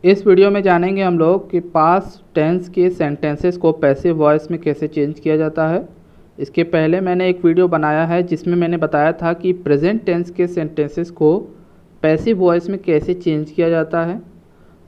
इस वीडियो में जानेंगे हम लोग कि पास्ट टेंस के सेंटेंसेस को पैसिव वॉइस में कैसे चेंज किया जाता है। इसके पहले मैंने एक वीडियो बनाया है जिसमें मैंने बताया था कि प्रेजेंट टेंस के सेंटेंसेस को पैसिव वॉइस में कैसे चेंज किया जाता है।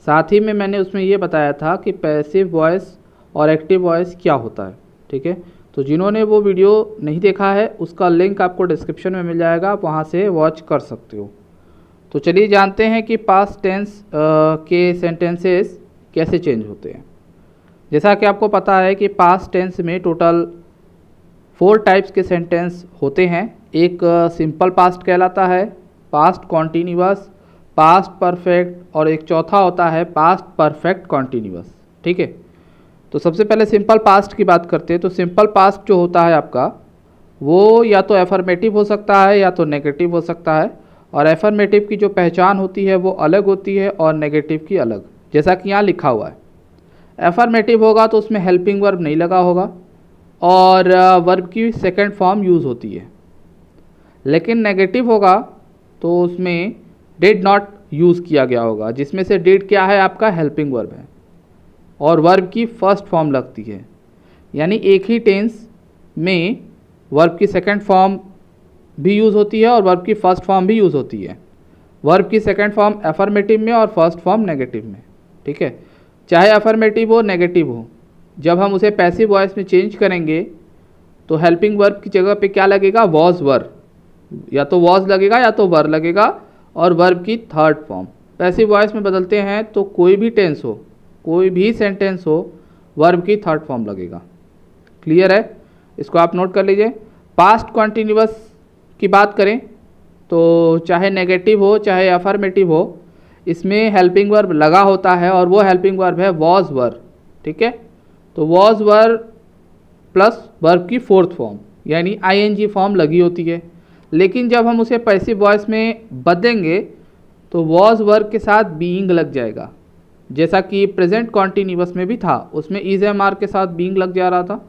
साथ ही में मैंने उसमें ये बताया था कि पैसिव वॉइस और एक्टिव वॉइस क्या होता है। ठीक है, तो जिन्होंने वो वीडियो नहीं देखा है उसका लिंक आपको डिस्क्रिप्शन में मिल जाएगा, आप वहाँ से वॉच कर सकते हो। तो चलिए जानते हैं कि पास्ट टेंस के सेंटेंसेस कैसे चेंज होते हैं। जैसा कि आपको पता है कि पास्ट टेंस में टोटल 4 टाइप्स के सेंटेंस होते हैं। एक सिंपल पास्ट कहलाता है, पास्ट कॉन्टीन्यूअस, पास्ट परफेक्ट और एक चौथा होता है पास्ट परफेक्ट कॉन्टीन्यूअस। ठीक है, तो सबसे पहले सिंपल पास्ट की बात करते हैं। तो सिंपल पास्ट जो होता है आपका वो या तो एफर्मेटिव हो सकता है या तो नेगेटिव हो सकता है, और एफर्मेटिव की जो पहचान होती है वो अलग होती है और नेगेटिव की अलग। जैसा कि यहाँ लिखा हुआ है, एफर्मेटिव होगा तो उसमें हेल्पिंग वर्ब नहीं लगा होगा और वर्ब की सेकंड फॉर्म यूज़ होती है। लेकिन नेगेटिव होगा तो उसमें डिड नॉट यूज़ किया गया होगा, जिसमें से डिड क्या है आपका हेल्पिंग वर्ब है और वर्ब की फर्स्ट फॉर्म लगती है। यानी एक ही टेंस में वर्ब की सेकंड फॉर्म भी यूज़ होती है और वर्ब की फर्स्ट फॉर्म भी यूज़ होती है। वर्ब की सेकंड फॉर्म एफर्मेटिव में और फर्स्ट फॉर्म नेगेटिव में। ठीक है, चाहे एफर्मेटिव हो नेगेटिव हो, जब हम उसे पैसिव वॉइस में चेंज करेंगे तो हेल्पिंग वर्ब की जगह पे क्या लगेगा, वॉज वर, या तो वॉज लगेगा या तो वर लगेगा, और वर्ब की थर्ड फॉर्म। पैसिव वॉइस में बदलते हैं तो कोई भी टेंस हो, कोई भी सेंटेंस हो, वर्ब की थर्ड फॉर्म लगेगा। क्लियर है, इसको आप नोट कर लीजिए। पास्ट कॉन्टीन्यूअस की बात करें तो चाहे नेगेटिव हो चाहे अफर्मेटिव हो, इसमें हेल्पिंग वर्ब लगा होता है और वो हेल्पिंग वर्ब है वॉज वर। ठीक है, तो वॉज वर प्लस वर्ब की फोर्थ फॉर्म यानी आईएनजी फॉर्म लगी होती है। लेकिन जब हम उसे पैसिव वॉइस में बदलेंगे तो वॉज वर्ब के साथ बीइंग लग जाएगा, जैसा कि प्रेजेंट कॉन्टीन्यूअस में भी था, उसमें इज एम आर के साथ बीइंग लग जा रहा था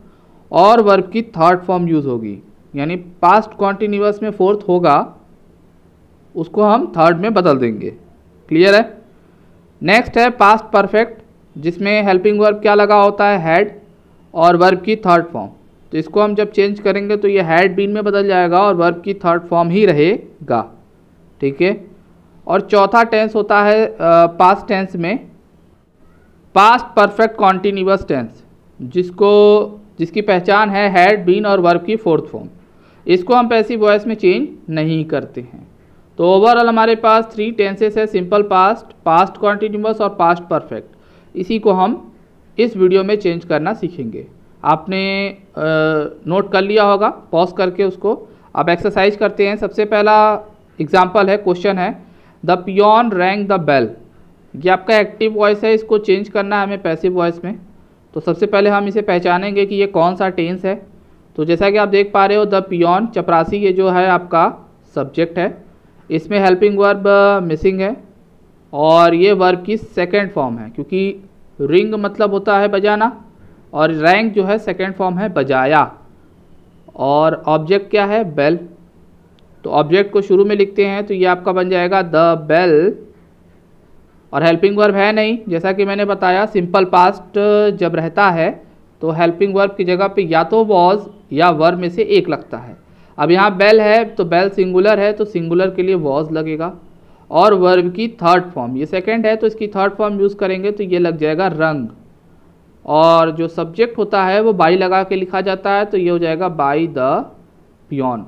और वर्ब की थर्ड फॉर्म यूज़ होगी। यानी पास्ट कॉन्टीन्यूअस में फोर्थ होगा, उसको हम थर्ड में बदल देंगे। क्लियर है। नेक्स्ट है पास्ट परफेक्ट, जिसमें हेल्पिंग वर्ब क्या लगा होता है, हैड, और वर्ब की थर्ड फॉर्म। तो इसको हम जब चेंज करेंगे तो ये हैड बीन में बदल जाएगा और वर्ब की थर्ड फॉर्म ही रहेगा। ठीक है, और चौथा टेंस होता है पास्ट टेंस में पास्ट परफेक्ट कॉन्टीन्यूअस टेंस, जिसकी पहचान है हैड बीन और वर्ब की फोर्थ फॉर्म। इसको हम पैसिव वॉइस में चेंज नहीं करते हैं। तो ओवरऑल हमारे पास 3 टेंसेस है, सिंपल पास्ट, पास्ट कॉन्टीन्यूअस और पास्ट परफेक्ट। इसी को हम इस वीडियो में चेंज करना सीखेंगे। आपने नोट कर लिया होगा, पॉज करके उसको। अब एक्सरसाइज करते हैं। सबसे पहला एग्जाम्पल है, क्वेश्चन है, the peon rang the bell. ये आपका एक्टिव वॉइस है, इसको चेंज करना है हमें पैसिव वॉइस में। तो सबसे पहले हम इसे पहचानेंगे कि ये कौन सा टेंस है। तो जैसा कि आप देख पा रहे हो, द पियोन, चपरासी, ये जो है आपका सब्जेक्ट है। इसमें हेल्पिंग वर्ब मिसिंग है और ये वर्ब की सेकंड फॉर्म है, क्योंकि रिंग मतलब होता है बजाना और रैंक जो है सेकंड फॉर्म है बजाया, और ऑब्जेक्ट क्या है, बेल। तो ऑब्जेक्ट को शुरू में लिखते हैं तो ये आपका बन जाएगा द बेल, और हेल्पिंग वर्ब है नहीं। जैसा कि मैंने बताया, सिंपल पास्ट जब रहता है तो हेल्पिंग वर्ब की जगह पे या तो वॉज या वर्ब में से एक लगता है। अब यहाँ बेल है तो बेल सिंगुलर है तो सिंगुलर के लिए वॉज लगेगा, और वर्ब की थर्ड फॉर्म, ये सेकंड है तो इसकी थर्ड फॉर्म यूज़ करेंगे तो ये लग जाएगा रंग, और जो सब्जेक्ट होता है वो बाई लगा के लिखा जाता है तो ये हो जाएगा बाई द पियोन।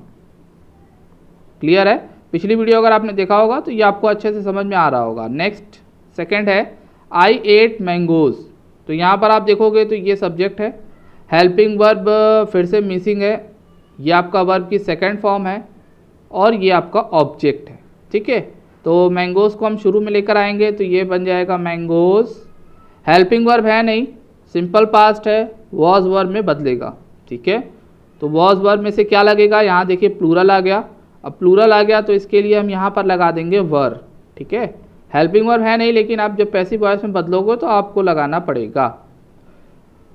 क्लियर है। पिछली वीडियो अगर आपने देखा होगा तो ये आपको अच्छे से समझ में आ रहा होगा। नेक्स्ट सेकंड है आई एट मैंगोज। तो यहाँ पर आप देखोगे तो ये सब्जेक्ट है, हेल्पिंग वर्ब फिर से मिसिंग है, ये आपका वर्ब की सेकंड फॉर्म है और ये आपका ऑब्जेक्ट है। ठीक है, तो मैंगोज को हम शुरू में लेकर आएंगे तो ये बन जाएगा मैंगोज। हेल्पिंग वर्ब है नहीं, सिंपल पास्ट है, वॉज वर्ब में बदलेगा। ठीक है, तो वॉज वर्ब में से क्या लगेगा, यहाँ देखिए प्लूरल आ गया। अब प्लूरल आ गया तो इसके लिए हम यहाँ पर लगा देंगे वर। ठीक है, हेल्पिंग वर्ब है नहीं, लेकिन आप जब पैसिव वॉइस में बदलोगे तो आपको लगाना पड़ेगा।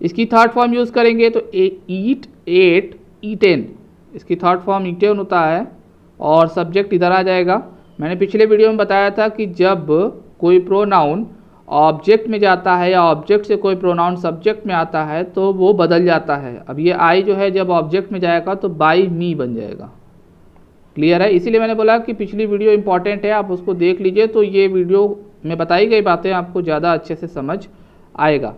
इसकी थर्ड फॉर्म यूज़ करेंगे तो ईट, एट, ईटेन, इसकी थर्ड फॉर्म ईटेन होता है और सब्जेक्ट इधर आ जाएगा। मैंने पिछले वीडियो में बताया था कि जब कोई प्रोनाउन ऑब्जेक्ट में जाता है या ऑब्जेक्ट से कोई प्रोनाउन सब्जेक्ट में आता है तो वो बदल जाता है। अब ये आई जो है जब ऑब्जेक्ट में जाएगा तो बाई मी बन जाएगा। क्लियर है? इसीलिए मैंने बोला कि पिछली वीडियो इंपॉर्टेंट है, आप उसको देख लीजिए तो ये वीडियो में बताई गई बातें आपको ज़्यादा अच्छे से समझ आएगा।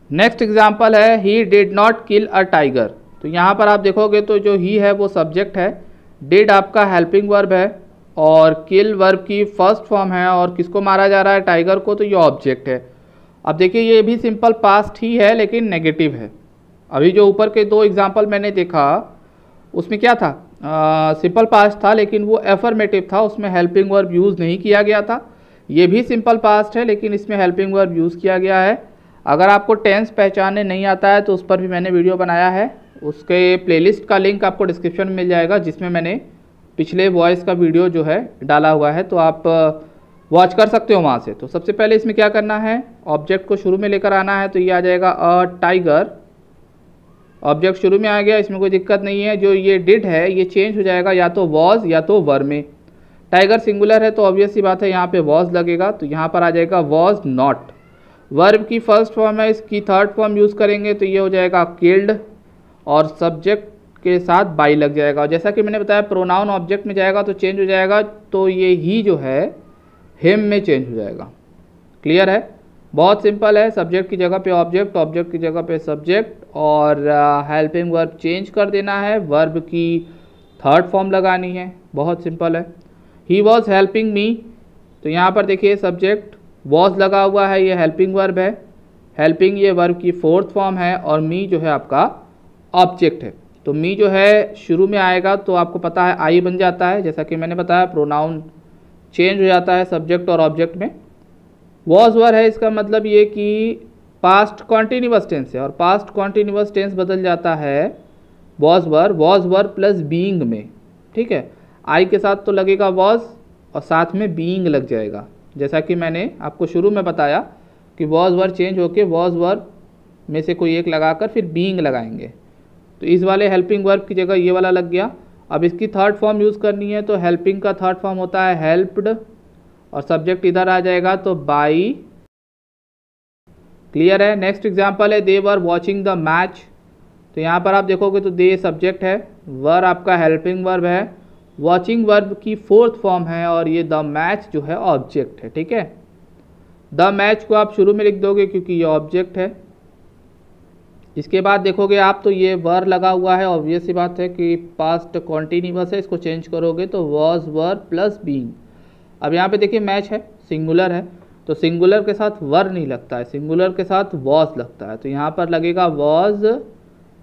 नेक्स्ट एग्जाम्पल है he did not kill a tiger. तो यहाँ पर आप देखोगे तो जो ही है वो सब्जेक्ट है, डिड आपका हेल्पिंग वर्ब है और किल वर्ब की फर्स्ट फॉर्म है और किसको मारा जा रहा है? टाइगर को, तो ये ऑब्जेक्ट है। अब देखिए ये भी सिंपल पास्ट ही है लेकिन नेगेटिव है। अभी जो ऊपर के दो एग्जाम्पल मैंने देखा उसमें क्या था? सिंपल पास्ट था लेकिन वो एफर्मेटिव था, उसमें हेल्पिंग वर्ब यूज़ नहीं किया गया था। ये भी सिंपल पास्ट है लेकिन इसमें हेल्पिंग वर्ब यूज़ किया गया है। अगर आपको टेंस पहचानने नहीं आता है तो उस पर भी मैंने वीडियो बनाया है, उसके प्लेलिस्ट का लिंक आपको डिस्क्रिप्शन में मिल जाएगा जिसमें मैंने पिछले वॉइस का वीडियो जो है डाला हुआ है, तो आप वॉच कर सकते हो वहाँ से। तो सबसे पहले इसमें क्या करना है? ऑब्जेक्ट को शुरू में लेकर आना है, तो ये आ जाएगा अ टाइगर। ऑब्जेक्ट शुरू में आ गया, इसमें कोई दिक्कत नहीं है। जो ये डिड है ये चेंज हो जाएगा या तो वॉज या तो वर में। टाइगर सिंगुलर है तो ऑब्वियस सी बात है यहाँ पे वॉज लगेगा, तो यहाँ पर आ जाएगा वॉज नॉट। वर्ब की फर्स्ट फॉर्म है, इसकी थर्ड फॉर्म यूज़ करेंगे तो ये हो जाएगा किल्ड और सब्जेक्ट के साथ बाई लग जाएगा। और जैसा कि मैंने बताया प्रोनाउन ऑब्जेक्ट में जाएगा तो चेंज हो जाएगा, तो ये ही जो है हिम में चेंज हो जाएगा। क्लियर है? बहुत सिंपल है, सब्जेक्ट की जगह पे ऑब्जेक्ट, ऑब्जेक्ट की जगह पे सब्जेक्ट और हेल्पिंग वर्ब चेंज कर देना है, वर्ब की थर्ड फॉर्म लगानी है। बहुत सिंपल है। ही वॉज हेल्पिंग मी, तो यहाँ पर देखिए सब्जेक्ट वॉज लगा हुआ है, ये हेल्पिंग वर्ब है। हेल्पिंग ये वर्ब की फोर्थ फॉर्म है और मी जो है आपका ऑब्जेक्ट है। तो मी जो है शुरू में आएगा तो आपको पता है आई बन जाता है, जैसा कि मैंने बताया प्रोनाउन चेंज हो जाता है सब्जेक्ट और ऑब्जेक्ट में। वॉज वर है, इसका मतलब ये कि पास्ट कॉन्टिन्यूअस टेंस है और पास्ट कॉन्टिन्यूअस टेंस बदल जाता है वॉज वर प्लस बीइंग में। ठीक है, आई के साथ तो लगेगा वॉज और साथ में बीइंग लग जाएगा, जैसा कि मैंने आपको शुरू में बताया कि वॉज वर चेंज होके वॉज वर में से कोई एक लगाकर फिर बीइंग लगाएंगे। तो इस वाले हेल्पिंग वर्ब की जगह ये वाला लग गया। अब इसकी थर्ड फॉर्म यूज़ करनी है तो हेल्पिंग का थर्ड फॉर्म होता है हेल्प्ड और सब्जेक्ट इधर आ जाएगा तो बाई। क्लियर है? नेक्स्ट एग्जांपल है दे वर वॉचिंग द मैच। तो यहाँ पर आप देखोगे तो दे सब्जेक्ट है, वर आपका हेल्पिंग वर्ब है, वॉचिंग वर्ब की फोर्थ फॉर्म है और ये द मैच जो है ऑब्जेक्ट है। ठीक है, द मैच को आप शुरू में लिख दोगे क्योंकि ये ऑब्जेक्ट है। इसके बाद देखोगे आप तो ये वर लगा हुआ है, ऑब्वियस सी बात है कि पास्ट कॉन्टिन्यूअस है, इसको चेंज करोगे तो वॉज वर प्लस बीइंग। अब यहाँ पे देखिए मैच है, सिंगुलर है, तो सिंगुलर के साथ वर नहीं लगता है, सिंगुलर के साथ वॉज लगता है, तो यहाँ पर लगेगा वॉज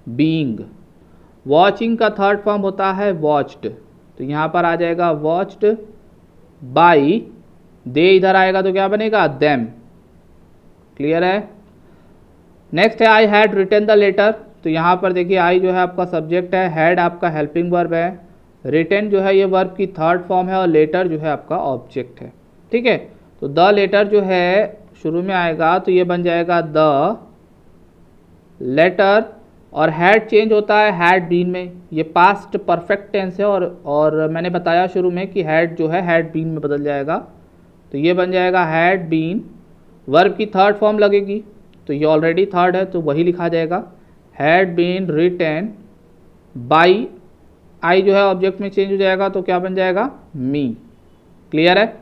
बीइंग। वॉचिंग का थर्ड फॉर्म होता है वॉच्ड, तो यहाँ पर आ जाएगा वॉच्ड बाई। दे इधर आएगा तो क्या बनेगा? देम। क्लियर है? नेक्स्ट है I had written the letter. तो यहाँ पर देखिए आई जो है आपका सब्जेक्ट है, हैड आपका हेल्पिंग वर्ब है, रिटन जो है ये वर्ब की थर्ड फॉर्म है और लेटर जो है आपका ऑब्जेक्ट है। ठीक है, तो द लेटर जो है शुरू में आएगा तो ये बन जाएगा द लेटर और हैड चेंज होता है हैड बीन में, ये पास्ट परफेक्ट टेंस है और मैंने बताया शुरू में कि हैड जो है हैड बीन में बदल जाएगा, तो ये बन जाएगा हैड बीन। वर्ब की थर्ड फॉर्म लगेगी तो ये ऑलरेडी थर्ड है तो वही लिखा जाएगा हैड बीन रिटन बाई। आई जो है ऑब्जेक्ट में चेंज हो जाएगा तो क्या बन जाएगा? मी। क्लियर है?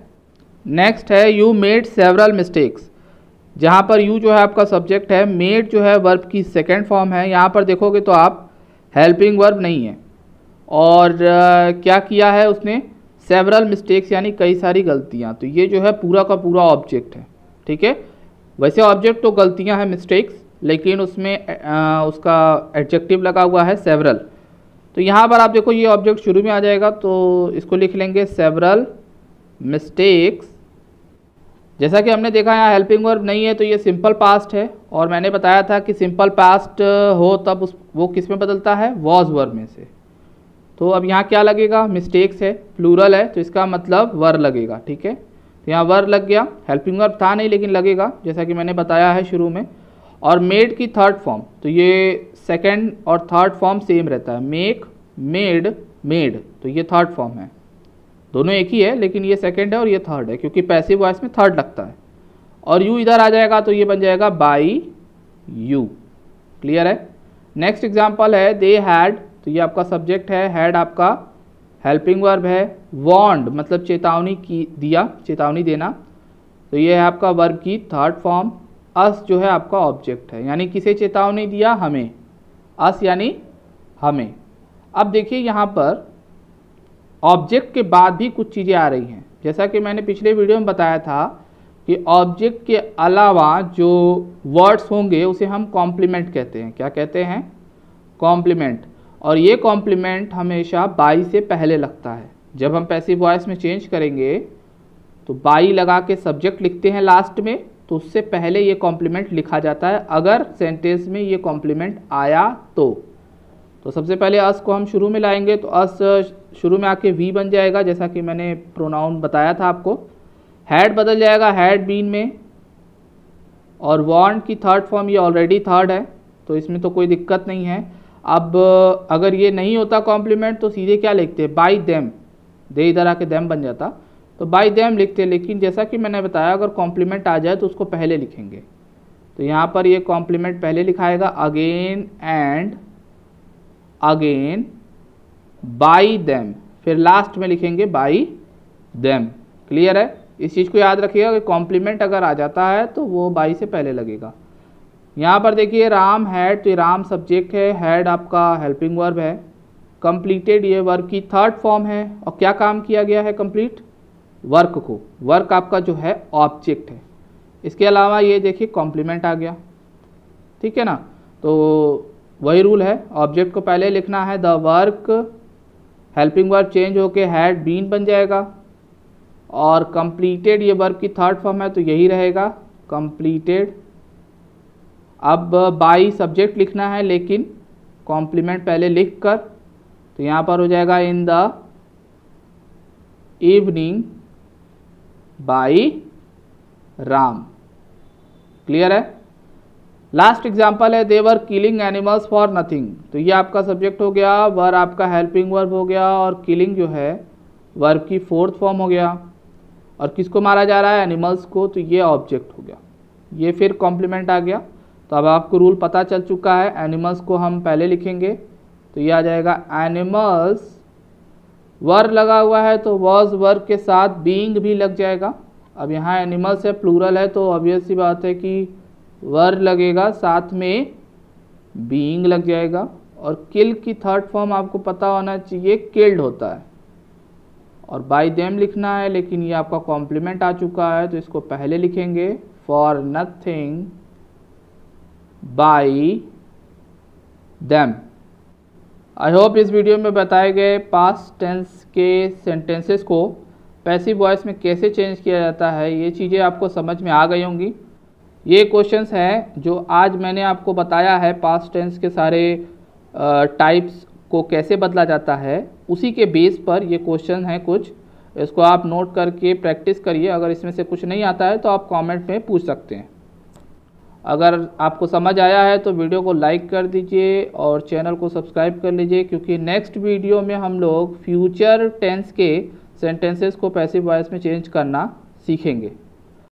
नेक्स्ट है यू मेड सेवरल मिस्टेक्स। जहाँ पर यू जो है आपका सब्जेक्ट है, मेड जो है वर्ब की सेकेंड फॉर्म है। यहाँ पर देखोगे तो आप हेल्पिंग वर्ब नहीं है और क्या किया है उसने? सेवरल मिस्टेक्स यानी कई सारी गलतियाँ, तो ये जो है पूरा का पूरा ऑब्जेक्ट है। ठीक है, वैसे ऑब्जेक्ट तो गलतियां हैं मिस्टेक्स, लेकिन उसमें उसका एडजेक्टिव लगा हुआ है सेवरल। तो यहाँ पर आप देखो ये ऑब्जेक्ट शुरू में आ जाएगा तो इसको लिख लेंगे सेवरल मिस्टेक्स। जैसा कि हमने देखा यहाँ हेल्पिंग वर्ब नहीं है तो ये सिंपल पास्ट है और मैंने बताया था कि सिंपल पास्ट हो तब वो किस में बदलता है? वॉज वर्ब में से। तो अब यहाँ क्या लगेगा? मिस्टेक्स है, प्लूरल है तो इसका मतलब वर लगेगा। ठीक है, तो यहाँ वर लग गया, हेल्पिंग वर्ब था नहीं लेकिन लगेगा जैसा कि मैंने बताया है शुरू में। और मेड की थर्ड फॉर्म, तो ये सेकंड और थर्ड फॉर्म सेम रहता है, मेक, मेड, मेड, तो ये थर्ड फॉर्म है, दोनों एक ही है लेकिन ये सेकंड है और ये थर्ड है क्योंकि पैसिव वॉइस में थर्ड लगता है। और यू इधर आ जाएगा तो ये बन जाएगा बाई यू। क्लियर है। नेक्स्ट एग्जाम्पल है दे हैड, तो ये आपका सब्जेक्ट है, हैड आपका हेल्पिंग वर्ब है, वार्नड मतलब चेतावनी की दिया, चेतावनी देना, तो ये है आपका वर्ब की थर्ड फॉर्म। अस जो है आपका ऑब्जेक्ट है, यानी किसे चेतावनी दिया, हमें, अस यानी हमें। अब देखिए यहाँ पर ऑब्जेक्ट के बाद भी कुछ चीज़ें आ रही हैं, जैसा कि मैंने पिछले वीडियो में बताया था कि ऑब्जेक्ट के अलावा जो वर्ड्स होंगे उसे हम कॉम्प्लीमेंट कहते हैं। क्या कहते हैं? कॉम्प्लीमेंट। और ये कॉम्प्लीमेंट हमेशा बाई से पहले लगता है। जब हम पैसिव वॉइस में चेंज करेंगे तो बाई लगा के सब्जेक्ट लिखते हैं लास्ट में, तो उससे पहले ये कॉम्प्लीमेंट लिखा जाता है अगर सेंटेंस में ये कॉम्प्लीमेंट आया तो सबसे पहले अस को हम शुरू में लाएंगे, तो अस शुरू में आके वी बन जाएगा, जैसा कि मैंने प्रोनाउन बताया था आपको। हैड बदल जाएगा हैड बीन में, और वांट की थर्ड फॉर्म ये ऑलरेडी थर्ड है, तो इसमें तो कोई दिक्कत नहीं है। अब अगर ये नहीं होता कॉम्प्लीमेंट तो सीधे क्या लिखते हैं, बाई देम, दे इधर आके देम बन जाता, तो बाई देम लिखते हैं। लेकिन जैसा कि मैंने बताया अगर कॉम्प्लीमेंट आ जाए तो उसको पहले लिखेंगे, तो यहाँ पर ये कॉम्प्लीमेंट पहले लिखाएगा, again and again by them, फिर लास्ट में लिखेंगे बाई देम। क्लियर है। इस चीज़ को याद रखिएगा कि कॉम्प्लीमेंट अगर आ जाता है तो वो बाई से पहले लगेगा। यहाँ पर देखिए राम हैड, तो राम सब्जेक्ट है, हैड आपका हेल्पिंग वर्ब है, कंप्लीटेड ये वर्ब की थर्ड फॉर्म है, और क्या काम किया गया है, कंप्लीट वर्क को, वर्क आपका जो है ऑब्जेक्ट है। इसके अलावा ये देखिए कॉम्प्लीमेंट आ गया, ठीक है ना। तो वही रूल है, ऑब्जेक्ट को पहले लिखना है, the work helping verb change होके हैड बीन बन जाएगा, और कंप्लीटेड ये वर्ब की थर्ड फॉर्म है तो यही रहेगा कंप्लीटेड। अब बाई सब्जेक्ट लिखना है लेकिन कॉम्प्लीमेंट पहले लिख कर, तो यहाँ पर हो जाएगा in the evening by Ram. Clear है। लास्ट एग्जाम्पल है दे वर किलिंग एनिमल्स फॉर नथिंग, तो ये आपका सब्जेक्ट हो गया, वर आपका हेल्पिंग वर्ब हो गया, और किलिंग जो है वर्ब की फोर्थ फॉर्म हो गया, और किसको मारा जा रहा है, एनिमल्स को, तो ये ऑब्जेक्ट हो गया। ये फिर कॉम्प्लीमेंट आ गया। तो अब आपको रूल पता चल चुका है, एनिमल्स को हम पहले लिखेंगे, तो ये आ जाएगा एनिमल्स, वर लगा हुआ है तो वॉज वर्ब के साथ बीइंग भी लग जाएगा। अब यहाँ एनिमल्स है, प्लूरल है, तो ऑब्वियस सी बात है कि वर लगेगा, साथ में बीइंग लग जाएगा। और किल की थर्ड फॉर्म आपको पता होना चाहिए, किल्ड होता है, और बाई देम लिखना है, लेकिन ये आपका कॉम्प्लीमेंट आ चुका है तो इसको पहले लिखेंगे, for nothing by them. I hope इस वीडियो में बताए गए पास्ट टेंस के सेंटेंसेस को पैसिव वॉइस में कैसे चेंज किया जाता है ये चीज़ें आपको समझ में आ गई होंगी। ये क्वेश्चंस हैं जो आज मैंने आपको बताया है, पास्ट टेंस के सारे टाइप्स को कैसे बदला जाता है, उसी के बेस पर ये क्वेश्चन हैं कुछ। इसको आप नोट करके प्रैक्टिस करिए। अगर इसमें से कुछ नहीं आता है तो आप कमेंट में पूछ सकते हैं। अगर आपको समझ आया है तो वीडियो को लाइक कर दीजिए और चैनल को सब्सक्राइब कर लीजिए, क्योंकि नेक्स्ट वीडियो में हम लोग फ्यूचर टेंस के सेंटेंसेस को पैसिव वॉइस में चेंज करना सीखेंगे।